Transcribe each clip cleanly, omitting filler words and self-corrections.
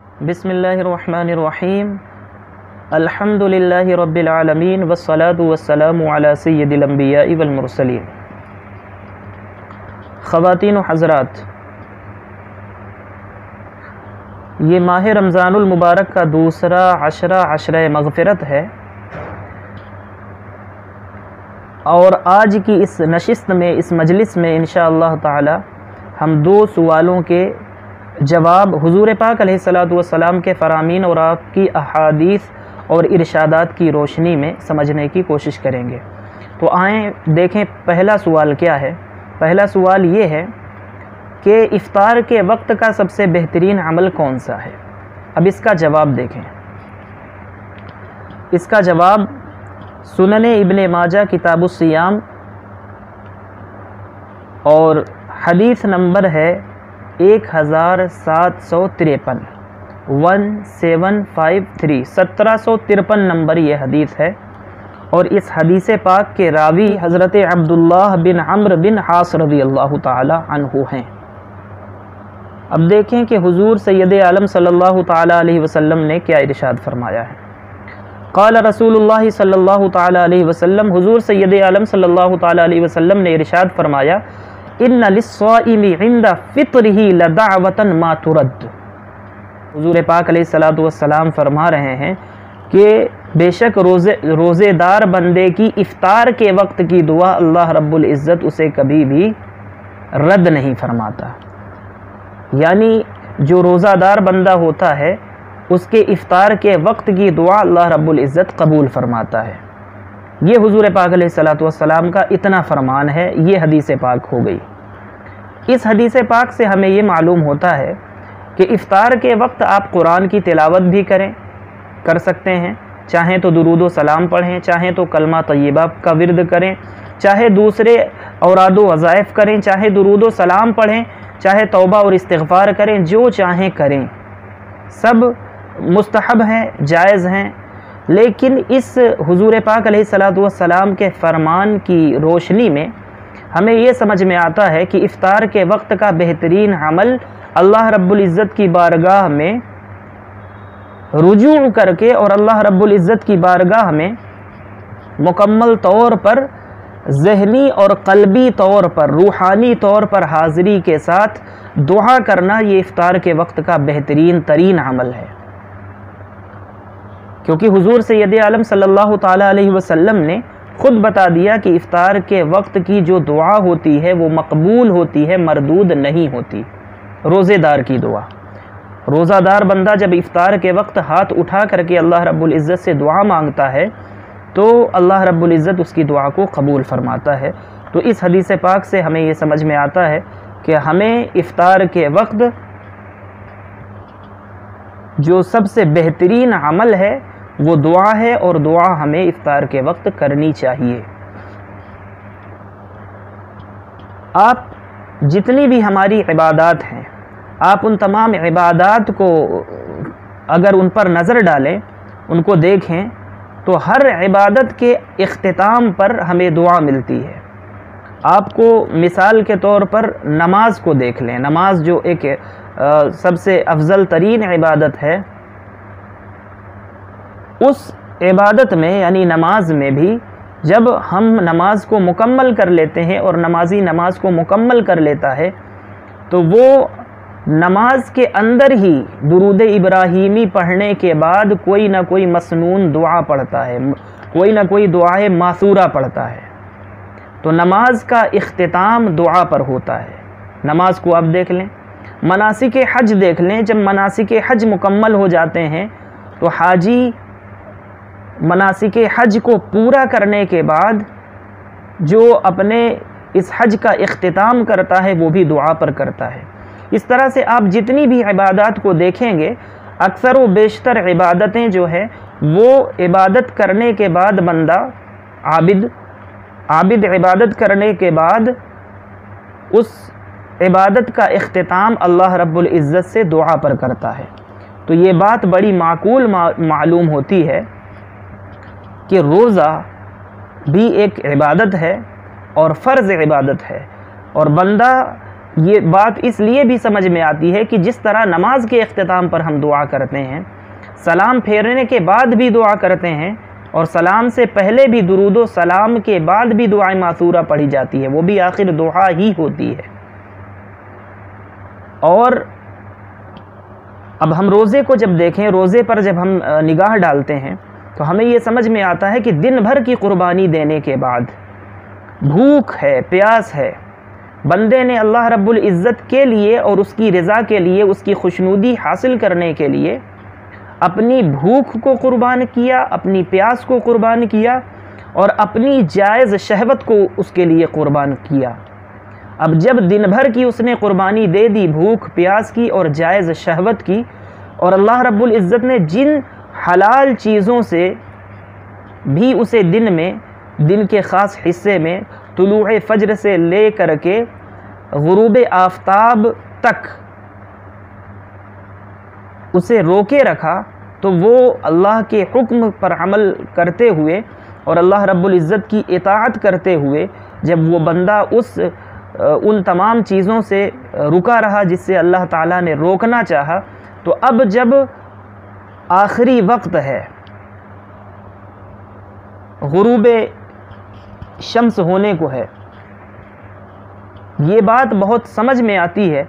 بسم اللہ الرحمن الرحیم الحمدللہ رب العالمین والصلاة والسلام علی سید الانبیاء والمرسلین۔ خواتین و حضرات، یہ ماہ رمضان المبارک کا دوسرا عشرہ مغفرت ہے، اور آج کی اس نشست میں، اس مجلس میں انشاءاللہ تعالی ہم دو سوالوں کے جواب حضور پاک علیہ الصلاۃ والسلام کے فرامین اور آپ کی احادیث اور ارشادات کی روشنی میں سمجھنے کی کوشش کریں گے۔ تو آئیں دیکھیں پہلا سوال کیا ہے۔ پہلا سوال یہ ہے کہ افطار کے وقت کا سب سے بہترین عمل کون سا ہے؟ اب اس کا جواب دیکھیں۔ اس کا جواب سنن ابن ماجہ کتاب الصیام اور حدیث نمبر ہے 1753 1753 1753 نمبر یہ حدیث ہے، اور اس حدیث پاک کے راوی حضرت عبداللہ بن عمرو بن عاص رضی اللہ تعالی عنہ ہیں۔ اب دیکھیں کہ حضور سید عالم صلی اللہ تعالی علیہ وسلم نے کیا ارشاد فرمایا ہے۔ قال رسول اللہ صلی اللہ تعالی علیہ وسلم، حضور سید عالم صلی اللہ تعالی علیہ وسلم نے ارشاد فرمایا، ان للصائم عند فطرہ لدعوۃ ما ترد۔ حضور پاک علیہ الصلوۃ والسلام فرما رہے ہیں کہ بے شک روزے دار بندے کی افطار کے وقت کی دعا اللہ رب العزت اسے کبھی بھی رد نہیں فرماتا۔ یعنی جو روزہ دار بندہ ہوتا ہے اس کے افطار کے وقت کی دعا اللہ رب العزت قبول فرماتا ہے۔ یہ حضور پاک علیہ الصلوۃ والسلام کا اتنا فرمان ہے، یہ حدیث پاک ہو گئی۔ اس حدیث پاک سے ہمیں یہ معلوم ہوتا ہے کہ افطار کے وقت آپ قرآن کی تلاوت بھی کر سکتے ہیں، چاہیں تو درود و سلام پڑھیں، چاہیں تو کلمہ طیبہ کا ورد کریں، چاہے دوسرے اوراد و وظائف کریں، چاہے درود و سلام پڑھیں، چاہے توبہ اور استغفار کریں، جو چاہیں کریں، سب مستحب ہیں، جائز ہیں۔ لیکن اس حضور پاک علیہ الصلوۃ والسلام کے فرمان کی روشنی میں ہمیں یہ سمجھ میں آتا ہے کہ افطار کے وقت کا بہترین عمل اللہ رب العزت کی بارگاہ میں رجوع کر کے اور اللہ رب العزت کی بارگاہ میں مکمل طور پر ذہنی اور قلبی طور پر، روحانی طور پر حاضری کے ساتھ دعا کرنا، یہ افطار کے وقت کا بہترین ترین عمل ہے۔ کیونکہ حضور سید عالم صلی اللہ تعالی علیہ وسلم نے خود بتا دیا کہ افطار کے وقت کی جو دعا ہوتی ہے وہ مقبول ہوتی ہے، مردود نہیں ہوتی۔ روزے دار کی دعا، روزہ دار بندہ جب افطار کے وقت ہاتھ اٹھا کر کے اللہ رب العزت سے دعا مانگتا ہے تو اللہ رب العزت اس کی دعا کو قبول فرماتا ہے۔ تو اس حدیث پاک سے ہمیں یہ سمجھ میں آتا ہے کہ ہمیں افطار کے وقت جو سب سے بہترین عمل ہے وہ دعا ہے، اور دعا ہمیں افطار کے وقت کرنی چاہیے۔ آپ جتنی بھی ہماری عبادات ہیں، آپ ان تمام عبادات کو اگر ان پر نظر ڈالیں، ان کو دیکھیں، تو ہر عبادت کے اختتام پر ہمیں دعا ملتی ہے۔ آپ کو مثال کے طور پر نماز کو دیکھ لیں۔ نماز جو ایک سب سے افضل ترین عبادت ہے، اس عبادت میں یعنی نماز میں بھی جب ہم نماز کو مکمل کر لیتے ہیں اور نمازی نماز کو مکمل کر لیتا ہے تو وہ نماز کے اندر ہی درود ابراہیمی پڑھنے کے بعد کوئی نہ کوئی مسنون دعا پڑھتا ہے، کوئی نہ کوئی دعائے ماثورہ پڑھتا ہے۔ تو نماز کا اختتام دعا پر ہوتا ہے۔ نماز کو آپ دیکھ لیں، مناسک حج دیکھ لیں، جب مناسک حج مکمل ہو جاتے ہیں تو حاجی مناسک حج کو پورا کرنے کے بعد جو اپنے اس حج کا اختتام کرتا ہے وہ بھی دعا پر کرتا ہے۔ اس طرح سے آپ جتنی بھی عبادات کو دیکھیں گے، اکثر و بیشتر عبادتیں جو ہے وہ عبادت کرنے کے بعد بندہ عابد عبادت کرنے کے بعد اس عبادت کا اختتام اللہ رب العزت سے دعا پر کرتا ہے۔ تو یہ بات بڑی معقول معلوم ہوتی ہے کہ روزہ بھی ایک عبادت ہے اور فرض عبادت ہے، اور بندہ یہ بات اس لیے بھی سمجھ میں آتی ہے کہ جس طرح نماز کے اختتام پر ہم دعا کرتے ہیں، سلام پھیرنے کے بعد بھی دعا کرتے ہیں، اور سلام سے پہلے بھی درود و سلام کے بعد بھی دعائیں معثورہ پڑھی جاتی ہے، وہ بھی آخر دعا ہی ہوتی ہے۔ اور اب ہم روزے کو جب دیکھیں، روزے پر جب ہم نگاہ ڈالتے ہیں تو ہمیں یہ سمجھ میں آتا ہے کہ دن بھر کی قربانی دینے کے بعد بھوک ہے، پیاس ہے، بندے نے اللہ رب العزت کے لیے اور اس کی رضا کے لیے، اس کی خوشنودی حاصل کرنے کے لیے اپنی بھوک کو قربان کیا، اپنی پیاس کو قربان کیا، اور اپنی جائز شہوت کو اس کے لیے قربان کیا۔ اب جب دن بھر کی اس نے قربانی دے دی، بھوک پیاس کی اور جائز شہوت کی، اور اللہ رب العزت نے جن حلال چیزوں سے بھی اسے دن میں، دن کے خاص حصے میں طلوع فجر سے لے کر کے غروب آفتاب تک اسے روکے رکھا، تو وہ اللہ کے حکم پر عمل کرتے ہوئے اور اللہ رب العزت کی اطاعت کرتے ہوئے جب وہ بندہ ان تمام چیزوں سے رکا رہا جس سے اللہ تعالیٰ نے روکنا چاہا، تو اب جب آخری وقت ہے، غروب شمس ہونے کو ہے، یہ بات بہت سمجھ میں آتی ہے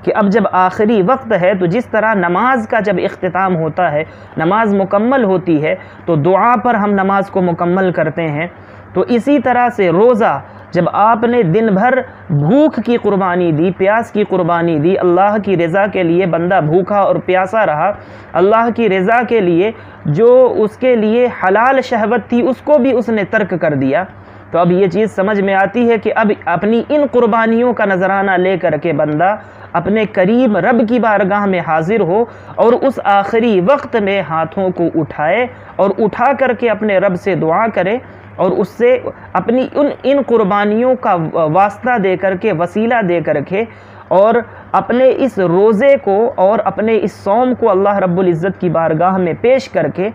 کہ اب جب آخری وقت ہے تو جس طرح نماز کا جب اختتام ہوتا ہے، نماز مکمل ہوتی ہے تو دعا پر ہم نماز کو مکمل کرتے ہیں، تو اسی طرح سے روزہ جب آپ نے دن بھر بھوک کی قربانی دی، پیاس کی قربانی دی، اللہ کی رضا کے لیے بندہ بھوکا اور پیاسا رہا، اللہ کی رضا کے لیے جو اس کے لیے حلال شہوت تھی اس کو بھی اس نے ترک کر دیا، تو اب یہ چیز سمجھ میں آتی ہے کہ اب اپنی ان قربانیوں کا نذرانہ لے کر کے بندہ اپنے کریم رب کی بارگاہ میں حاضر ہو اور اس آخری وقت میں ہاتھوں کو اٹھائے اور اٹھا کر کے اپنے رب سے دعا کرے، اور اس سے اپنی ان قربانیوں کا واسطہ دے کر کے، وسیلہ دے کر کے، اور اپنے اس روزے کو اور اپنے اس صوم کو اللہ رب العزت کی بارگاہ میں پیش کر کے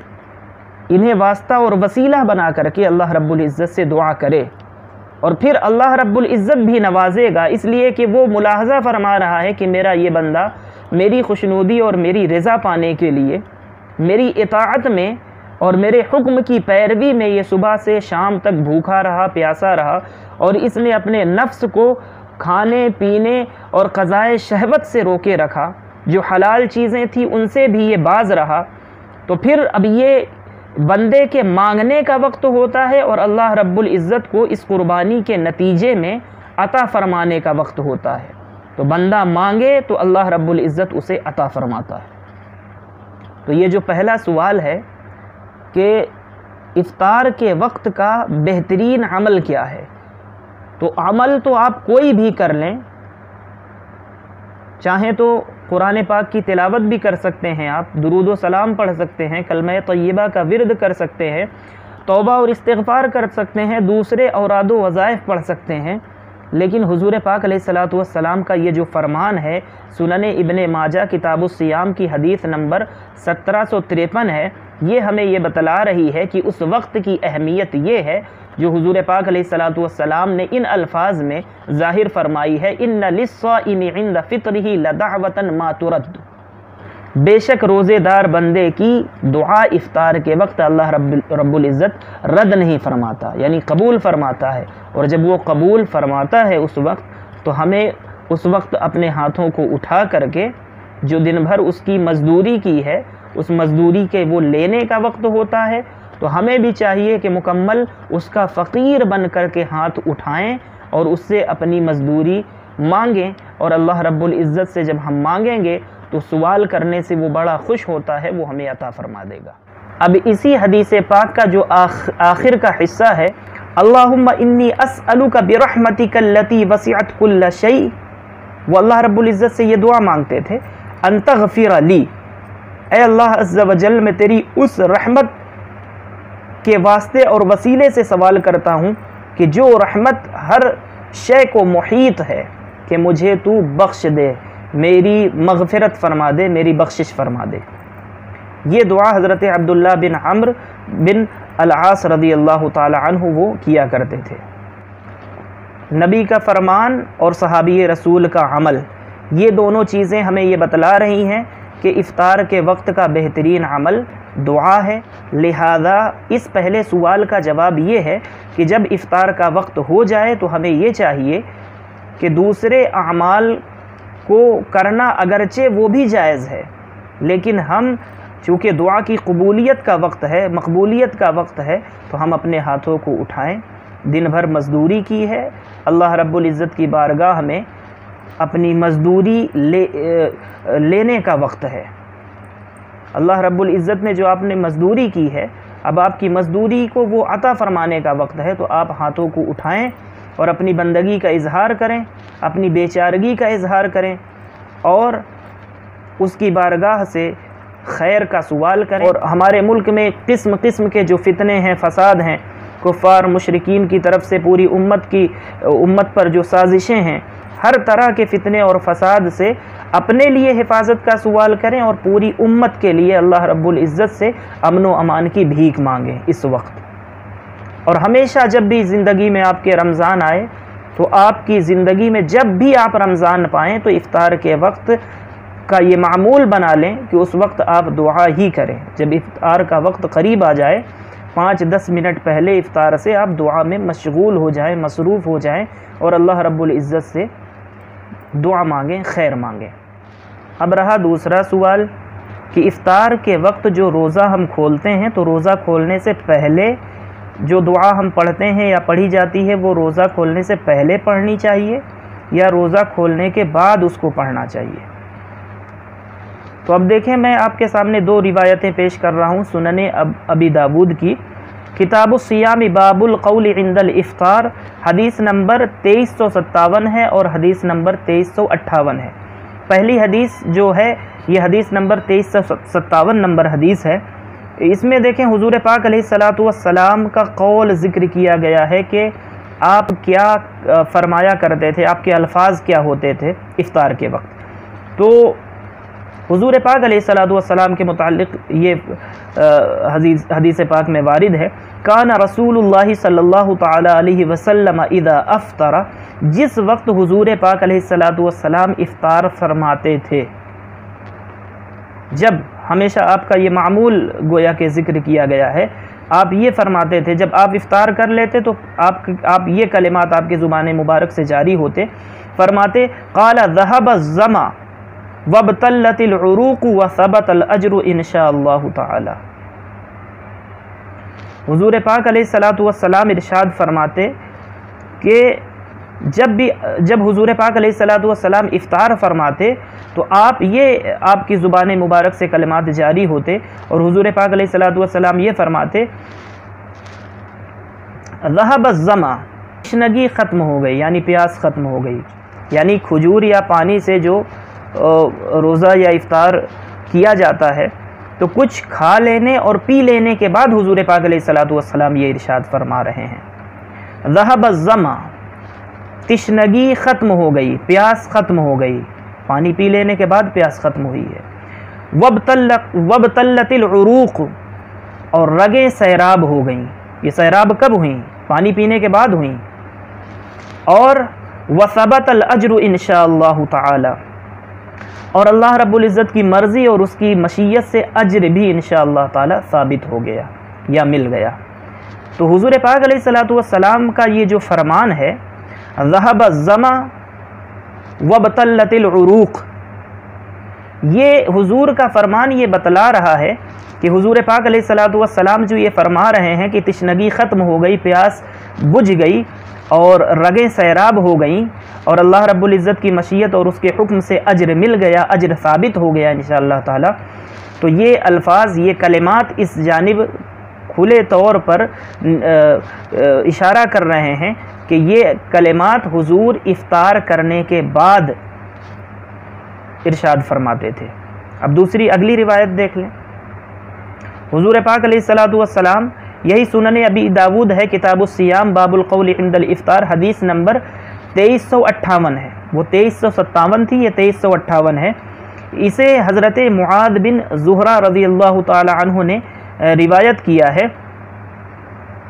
انہیں واسطہ اور وسیلہ بنا کر کے اللہ رب العزت سے دعا کرے، اور پھر اللہ رب العزت بھی نوازے گا، اس لیے کہ وہ ملاحظہ فرما رہا ہے کہ میرا یہ بندہ میری خوشنودی اور میری رضا پانے کے لیے میری اطاعت میں اور میرے حکم کی پیروی میں یہ صبح سے شام تک بھوکا رہا، پیاسا رہا، اور اس نے اپنے نفس کو کھانے پینے اور قضائے شہوت سے روکے رکھا، جو حلال چیزیں تھیں ان سے بھی یہ باز رہا، تو پھر اب یہ بندے کے مانگنے کا وقت ہوتا ہے اور اللہ رب العزت کو اس قربانی کے نتیجے میں عطا فرمانے کا وقت ہوتا ہے، تو بندہ مانگے تو اللہ رب العزت اسے عطا فرماتا ہے۔ تو یہ جو پہلا سوال ہے کہ افطار کے وقت کا بہترین عمل کیا ہے، تو عمل تو آپ کوئی بھی کر لیں، چاہیں تو قرآن پاک کی تلاوت بھی کر سکتے ہیں، آپ درود و سلام پڑھ سکتے ہیں، کلمہ طیبہ کا ورد کر سکتے ہیں، توبہ اور استغفار کر سکتے ہیں، دوسرے اوراد و وظائف پڑھ سکتے ہیں، لیکن حضور پاک علیہ الصلوۃ والسلام کا یہ جو فرمان ہے، سنن ابن ماجہ کتاب الصیام کی حدیث نمبر 1753 ہے، یہ ہمیں یہ بتلا رہی ہے کہ اس وقت کی اہمیت یہ ہے جو حضور پاک علیہ الصلوۃ والسلام نے ان الفاظ میں ظاہر فرمائی ہے، ان للصائم عند فطرہ لدعوۃ ما ترد، بے شک روزے دار بندے کی دعا افطار کے وقت اللہ رب العزت رد نہیں فرماتا، یعنی قبول فرماتا ہے، اور جب وہ قبول فرماتا ہے اس وقت تو ہمیں اس وقت اپنے ہاتھوں کو اٹھا کر کے جو دن بھر اس کی مزدوری کی ہے اس مزدوری کے وہ لینے کا وقت ہوتا ہے، تو ہمیں بھی چاہیے کہ مکمل اس کا فقیر بن کر کے ہاتھ اٹھائیں اور اس سے اپنی مزدوری مانگیں، اور اللہ رب العزت سے جب ہم مانگیں گے تو سوال کرنے سے وہ بڑا خوش ہوتا ہے، وہ ہمیں عطا فرما دے گا۔ اب اسی حدیث پاک کا جو آخر کا حصہ ہے، اللہم انی اسألک برحمتک التی وسعت کل شیء، وہ اللہ رب العزت سے یہ دعا مانگتے تھے، ان تغفر لی، اے اللہ عز و جل میں تیری اس رحمت کے واسطے اور وسیلے سے سوال کرتا ہوں کہ جو رحمت ہر شے کو محیط ہے، کہ مجھے تو بخش دے، میری مغفرت فرما دے، میری بخشش فرما دے۔ یہ دعا حضرت عبداللہ بن عمرو بن العاص رضی اللہ تعالی عنہ وہ کیا کرتے تھے۔ نبی کا فرمان اور صحابی رسول کا عمل، یہ دونوں چیزیں ہمیں یہ بتلا رہی ہیں کہ افطار کے وقت کا بہترین عمل دعا ہے۔ لہذا اس پہلے سوال کا جواب یہ ہے کہ جب افطار کا وقت ہو جائے تو ہمیں یہ چاہیے کہ دوسرے اعمال کو کرنا اگرچہ وہ بھی جائز ہے، لیکن ہم چونکہ دعا کی قبولیت کا وقت ہے، مقبولیت کا وقت ہے، تو ہم اپنے ہاتھوں کو اٹھائیں۔ دن بھر مزدوری کی ہے، اللہ رب العزت کی بارگاہ میں اپنی مزدوری لینے کا وقت ہے۔ اللہ رب العزت نے جو آپ نے مزدوری کی ہے، اب آپ کی مزدوری کو وہ عطا فرمانے کا وقت ہے، تو آپ ہاتھوں کو اٹھائیں اور اپنی بندگی کا اظہار کریں، اپنی بیچارگی کا اظہار کریں اور اس کی بارگاہ سے خیر کا سوال کریں۔ اور ہمارے ملک میں قسم قسم کے جو فتنے ہیں، فساد ہیں، کفار مشرکین کی طرف سے پوری امت پر جو سازشیں ہیں، ہر طرح کے فتنے اور فساد سے اپنے لیے حفاظت کا سوال کریں اور پوری امت کے لیے اللہ رب العزت سے امن و امان کی بھیک مانگیں اس وقت۔ اور ہمیشہ جب بھی زندگی میں آپ کے رمضان آئے تو آپ کی زندگی میں جب بھی آپ رمضان پائیں تو افطار کے وقت کا یہ معمول بنا لیں کہ اس وقت آپ دعا ہی کریں۔ جب افطار کا وقت قریب آ جائے 5-10 منٹ پہلے افطار سے آپ دعا میں مشغول ہو جائیں، مصروف ہو جائیں اور اللہ رب العزت سے دعا مانگیں، خیر مانگیں۔ اب رہا دوسرا سوال کہ افطار کے وقت جو روزہ ہم کھولتے ہیں تو روزہ کھولنے سے پہلے جو دعا ہم پڑھتے ہیں یا پڑھی جاتی ہے وہ روزہ کھولنے سے پہلے پڑھنی چاہیے یا روزہ کھولنے کے بعد اس کو پڑھنا چاہیے؟ تو اب دیکھیں، میں آپ کے سامنے 2 روایتیں پیش کر رہا ہوں سنن ابی داود کی، کتاب الصیام باب القول عند الافطار، حدیث نمبر 2357 ہے اور حدیث نمبر 2358 ہے۔ پہلی حدیث جو ہے یہ حدیث نمبر 2357 نمبر حدیث ہے۔ اس میں دیکھیں حضور پاک علیہ الصلاۃ والسلام کا قول ذکر کیا گیا ہے کہ آپ کیا فرمایا کرتے تھے، آپ کے الفاظ کیا ہوتے تھے افطار کے وقت۔ تو حضور پاک علیہ الصلاۃ والسلام کے متعلق یہ حدیث پاک میں وارد ہے، کان رسول اللہ صلی اللہ تعالی علیہ وسلم اذا افطر، جس وقت حضور پاک علیہ الصلاۃ والسلام افطار فرماتے تھے، جب ہمیشہ آپ کا یہ معمول گویا کہ ذکر کیا گیا ہے، آپ یہ فرماتے تھے جب آپ افطار کر لیتے تو آپ یہ کلمات آپ کی زبان مبارک سے جاری ہوتے، فرماتے قال ذهب الظما وابتلت العروق وثبت الاجر انشاء اللہ تعالی۔ حضور پاک علیہ الصلاۃ والسلام ارشاد فرماتے کہ جب حضور پاک علیہ الصلاۃ والسلام افطار فرماتے تو آپ کی زبان مبارک سے کلمات جاری ہوتے اور حضور پاک علیہ الصلاۃ والسلام یہ فرماتے ذهب الظما، تشنگی ختم ہو گئی، یعنی پیاس ختم ہو گئی، یعنی کھجور یا پانی سے جو روزہ یا افطار کیا جاتا ہے تو کچھ کھا لینے اور پی لینے کے بعد حضور پاک علیہ الصلاۃ والسلام یہ ارشاد فرما رہے ہیں ذهب الظما، تشنگی ختم ہو گئی، پیاس ختم ہو گئی، پانی پی لینے کے بعد پیاس ختم ہوئی ہے، وابتلت العروق، اور رگیں سیراب ہو گئیں۔ یہ سیراب کب ہوئیں؟ پانی پینے کے بعد ہوئیں۔ اور وثبت الاجر انشاء اللہ تعالی، اور اللہ رب العزت کی مرضی اور اس کی مشیت سے اجر بھی انشاء اللہ تعالی ثابت ہو گیا یا مل گیا۔ تو حضور پاک علیہ الصلاۃ والسلام کا یہ جو فرمان ہے ذهب الظما وابتلت العروق، یہ حضور کا فرمان یہ بتلا رہا ہے کہ حضور پاک علیہ الصلاۃ والسلام جو یہ فرما رہے ہیں کہ تشنگی ختم ہو گئی، پیاس بجھ گئی اور رگیں سیراب ہو گئیں اور اللہ رب العزت کی مشیت اور اس کے حکم سے اجر مل گیا، اجر ثابت ہو گیا انشاءاللہ تعالی۔ تو یہ الفاظ، یہ کلمات اس جانب کھلے طور پر اشارہ کر رہے ہیں کہ یہ کلمات حضور افطار کرنے کے بعد ارشاد فرماتے تھے۔ اب دوسری اگلی روایت دیکھ لیں، حضور پاک علیہ الصلاۃ والسلام، یہی سنن ابی داود ہے، کتاب الصیام باب القول عند الافطار، حدیث نمبر 2358 ہے، وہ 2357 تھی، یہ 2358 ہے۔ اسے حضرت معاذ بن زہرہ رضی اللہ تعالی عنہ نے روایت کیا ہے